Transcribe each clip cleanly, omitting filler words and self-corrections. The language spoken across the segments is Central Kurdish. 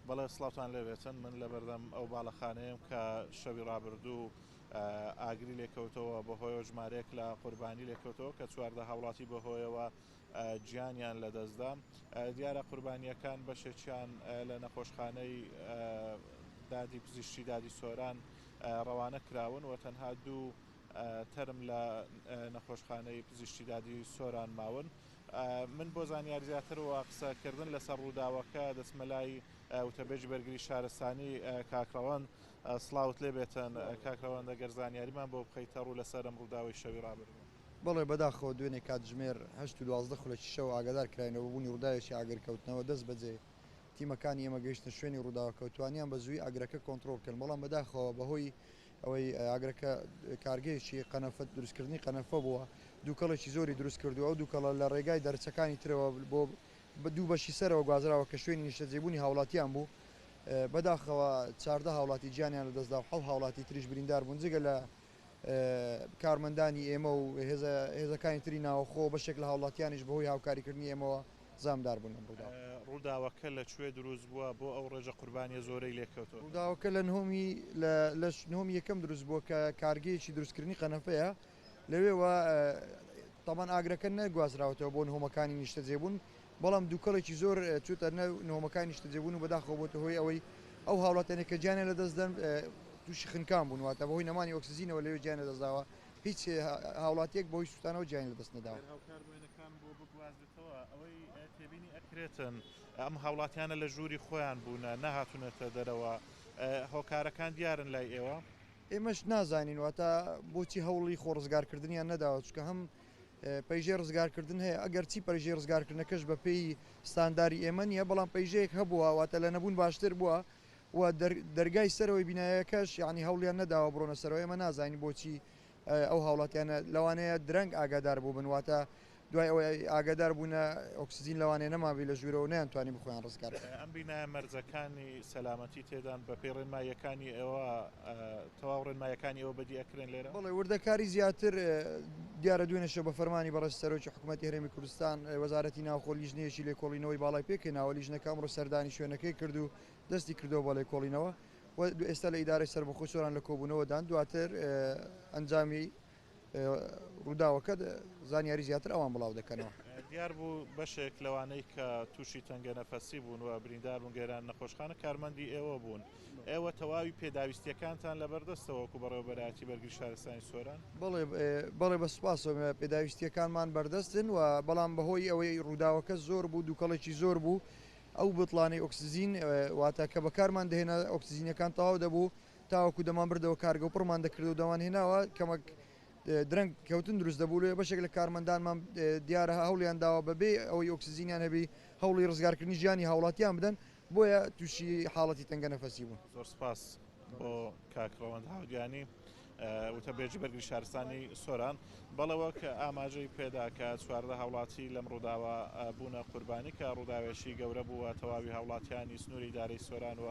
بەڵێ سڵاوتان لێبێتن من لە بەردەم ئەو باڵەخانەیەم کە شەوی ڕابردوو ئاگری لێکەوتەوە بەهۆیەوە ژمارەیەک لە قوربانی لێکەوتەوە کە چواردە هاوڵاتی بەهۆیەوە گیانیان لەدەستدا. دیارە قوربانیەکان بەشێکیان لە نەخۆشخانەی دادی پزیشکی دادی سۆران ڕەوانە کراون و تەنها دوو تەرم لە نەخۆشخانەی پزیشکی دادی سۆران ماون. من بۆ زانیاری زیاترەوە قسەکردن لەسەر ڕووداوەکە دەچمە لای وتەبێژی بەرگری شارستانی کاکڕەوەند. سڵاوت لێ بێتن کاکڕەوەند، ئەگەر زانیاریمان بۆ بخەیتە ڕوو لەسەر ئەم ڕووداوەی شەوی ڕابردوو. بەڵێ بەداخەوە دوێنێ کاتژمێر 12 خولەکی شەو ئاگادار کراینەوە بوونی ڕووداوێکی ئاگرکەوتنەوە دەست بەجێ تیمەکانی ئێمە گەیشتە شوێنی ڕووداوەکەوتوانیان بە زووی ئاگرەکە کۆنتترۆل کردن، بەڵام بەداخەوە بەهۆی ئەوەی ئاگرەکە کارگەیەکی قەنەفەت دروستکردنی قەنەفە بووە، دووکەڵێکی زۆری دروست کردووە، ئەو دووکەڵە لە ڕێگای دەرچەکانی ترەوە بۆ دوو بەشی سەرەوە گوازراوە کە شوێنی نیشتەجێبوونی هاوڵاتیان بوو. بەداخەوە 14 هاوڵاتی گیانیان لەدەستدا و 7 هاوڵاتی تریش بریندار بوون، جگە لە کارمەندانی ئێمە و هێزەکانی تری ناوەخۆ بەشێک لە هاوڵاتیانیش بەهۆی هاوکاریکردنی ئێمەوە زامدار بوون. ڕووداوەکە لەکوێ دروست بووە بۆ ئەو ڕێژە قوربانیە زۆرەی لێکەوتەوە؟ ڕووداوەکە لە نهۆمی یەکەم دروست بووە کە کارگەیەکی دروستکردنی قەنەفەیە، لەوێوە تەمان ئاگرەکە نەگوازراوەتەوە بۆ نهۆمەکانی نیشتەجێبوون، بەڵام دووکەڵێکی زۆر چوتە نهۆمەکانی نیشتەجێبوون و بەداخەوە بۆتە هۆی ئەوەی ئەو هاوڵاتیانێک کە گیانیان لەدەستدەن تووشی خنکان بوون، واتە بەهۆی نەمانی ئۆکسزیینەوە لەوێ گیان لەدەستداوە، هیچ هاوڵاتیەک بەهۆی سوتانەوە گیانی لەدەست نەداوە. هاوکاربوونەکان بۆ بگوازێتەوە ئەوەی تێبینی ئەکرێتن ئەم هاوڵاتیانە لە ژووری خۆیان بوونە نەهاتوونەتە دەرەوە، هۆکارەکان دیارن لای ئێوە؟ ئێمەش نازانین واتە بۆچی هەوڵی خۆ ڕزگارکردنیان نەداوە، چکە هەم پەیژێ ڕزگارکردن هەیە، ئەگەر چی پەیژێ ڕزگارکردنەکەش بە پێی ستانداری ئێمە نیە، بەڵام پەیژەیەک هەبووە واتە لە نەبوون باشتر بووە و دەرگای سەرەوەی بینایەکەش یعنی هەوڵیان نەداوە بڕۆنە سەرەوە. ئێمە نازانین بۆچی ئەو هاوڵاتیانە لەوانەیە درەنگ ئاگادار بوو بن، واتە دوای ئەوەی ئاگادار بوونە ئۆکسزیین لەوانەیە نەمابی لە ژوورەوە نەیانتوانی بخۆیان ڕزگار. ئەم بینایە مەرجەکانی سەلامەتی تێدان بە پێی ڕێنماییەکانی ئێوە تەواو ڕێنماییەکانی ئەوە بەدی ئەکرێن لێرە؟ بەڵێ وردەکاری زیاتر دیارە دوێنێشە بە فەرمانی بەڕێز سەرۆکی حکوومەتی هەرێمی کوردستان وەزارەتی ناوخۆ لیژنەیەکی لێکۆڵینەوەی باڵای پێکەناوە، لیژنەکە ئەمڕۆ سەردانی شوێنەکەی کرد و دەستی کردەوە بە لێکۆڵینەوە و ئێستا لە ئیدارەی سەربەخۆ سۆران لە کۆبوونەوەدان دواتر ئەنجامی ڕووداوەکە زانیاری زیاتر ئەوان بڵاو دەکەنەوە. دیار بوو بەشێک لەوانەی کە تووشی تەنگە نەفەسی بوون و بریندار بوون گەێران نەخۆشخانە کارمەندی ئێوە بوون، ئێوە تەواوی پێداویستیەکانتان لەبەردەستەوەکو بەڕێوەبەرایەتی بەرگری شارستانی سۆران؟ بەڵێ بە سوپاسەوە پێداویستیەکانمان بەردەستن و بەڵام بەهۆی ئەوەی ڕووداوەکە زۆر بوو، دووکەڵێکی زۆر بوو، ئەو بتڵانەی ئۆکسزیین واتە کە بەکارمان دەهێنا ئۆکسزیینەکان تەواو دەبوو، تاوەکو دەمان بردەوە کارگە و پڕمان دەکرد و دەوان هێناوە کەمەک درەنگ کەوتن دروست دەبوو لێ بەشێک لە کارمەندانمان دیارە هەوڵیان داوە بەبێ ئەوەی ئۆکسزیینیان هەبی هەوڵی ڕزگارکردنی ژیانی هاوڵاتیان بدەن، بۆیە تووشی حاڵەتی تەنگە نەفەسی بوون. زۆر سپاس بۆ کاکڕەوەند هاودیانی وتەبێژی بەرگری شارستانی سۆران. بەڵەوە کە ئاماژەی پێدا کە 14 هاوڵاتی لەم ڕووداوە بوونە قوربانی کە ڕووداوێشی گەورە بووە تەواوی هاوڵاتیانی سنووری ئیدارەی سۆران و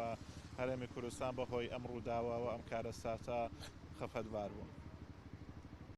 هەرێمی کوردستان بەهۆی ئەم ڕووداوە و ئەم کارە ساتە خەفەتبار بوون.